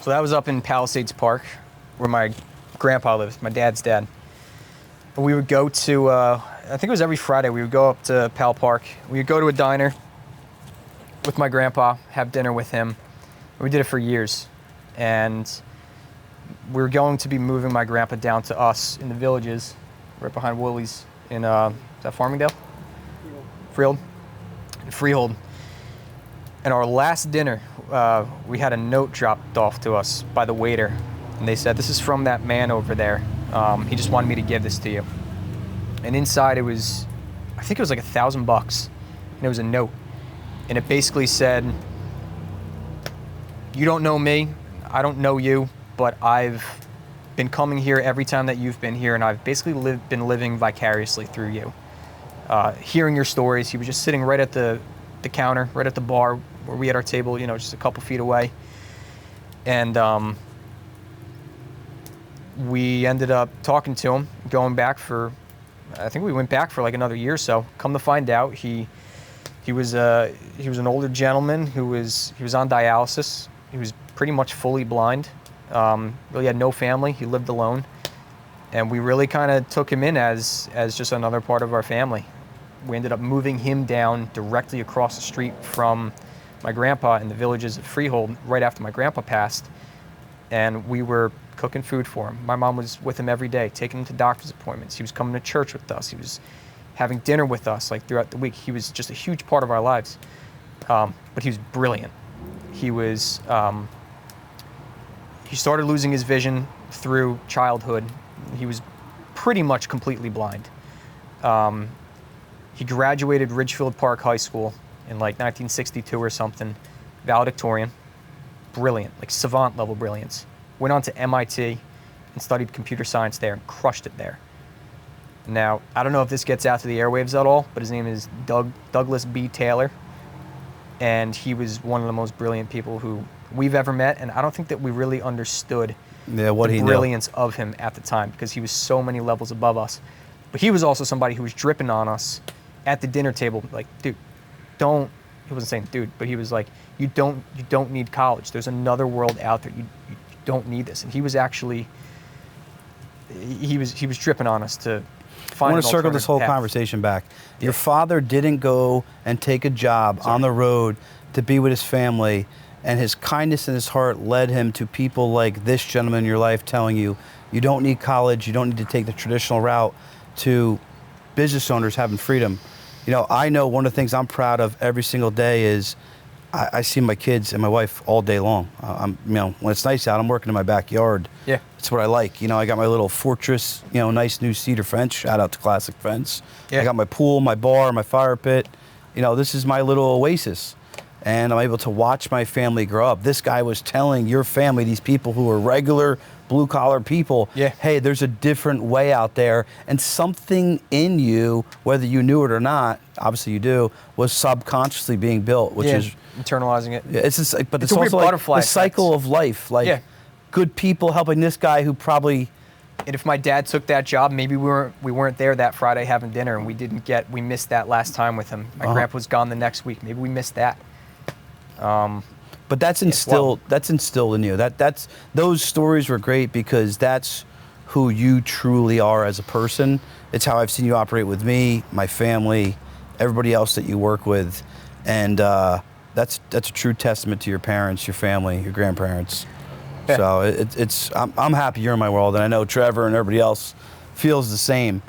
So that was up in Palisades Park, where my grandpa lives, my dad's dad. And we would go to, I think it was every Friday, we would go up to Pal Park. We would go to a diner with my grandpa, have dinner with him. We did it for years. And we were going to be moving my grandpa down to us in the Villages, right behind Woolies in, is that Farmingdale? Freehold. Freehold. And our last dinner, we had a note dropped off to us by the waiter. And they said, "This is from that man over there. He just wanted me to give this to you." And inside it was, I think it was like $1,000. And it was a note. And it basically said, "You don't know me, I don't know you, but I've been coming here every time that you've been here, and I've basically been living vicariously through you. Hearing your stories." He was just sitting right at the counter, right at the bar where we had our table, you know, just a couple feet away. And we ended up talking to him, going back for, I think we went back for like another year or so. Come to find out, he was an older gentleman who was on dialysis. He was pretty much fully blind. Really had no family. He lived alone, and we really kind of took him in as just another part of our family. We ended up moving him down directly across the street from my grandpa in the Villages of Freehold right after my grandpa passed, and we were cooking food for him. My mom was with him every day, taking him to doctor's appointments. He was coming to church with us. He was having dinner with us like throughout the week. He was just a huge part of our lives, but he was brilliant. He was. He started losing his vision through childhood. He was pretty much completely blind. He graduated Ridgefield Park High School in like 1962 or something, valedictorian, brilliant, like savant level brilliance. Went on to MIT and studied computer science there and crushed it there. Now, I don't know if this gets out to the airwaves at all, but his name is Douglas B. Taylor, and he was one of the most brilliant people who we've ever met, and I don't think that we really understood the brilliance of him at the time, because he was so many levels above us. But he was also somebody who was dripping on us at the dinner table, like, dude, don't, he wasn't saying dude, but he was like, you don't need college. There's another world out there. You don't need this. And he was actually, he was dripping on us to find. I want to circle this whole conversation back. Your father didn't go and take a job on the road to be with his family, and his kindness in his heart led him to people like this gentleman in your life telling you, you don't need college, you don't need to take the traditional route, to business owners having freedom. You know, I know one of the things I'm proud of every single day is I see my kids and my wife all day long. You know, when it's nice out, I'm working in my backyard. Yeah. It's what I like. You know, I got my little fortress, you know, nice new cedar fence. Shout out to Classic Fence. Yeah. I got my pool, my bar, my fire pit. You know, this is my little oasis. And I'm able to watch my family grow up. This guy was telling your family, these people who are regular blue-collar people, hey, there's a different way out there, and something in you, whether you knew it or not, obviously you do, was subconsciously being built, which is internalizing it. It's just, but it's also like the cycle of life, like good people helping this guy who probably. And if my dad took that job, maybe we weren't there that Friday having dinner, and we missed that last time with him. My grandpa was gone the next week. Maybe we missed that. But that's instilled. That's instilled in you. That's those stories were great because that's who you truly are as a person. It's how I've seen you operate with me, my family, everybody else that you work with, and that's a true testament to your parents, your family, your grandparents. Yeah. So I'm happy you're in my world, and I know Trevor and everybody else feels the same.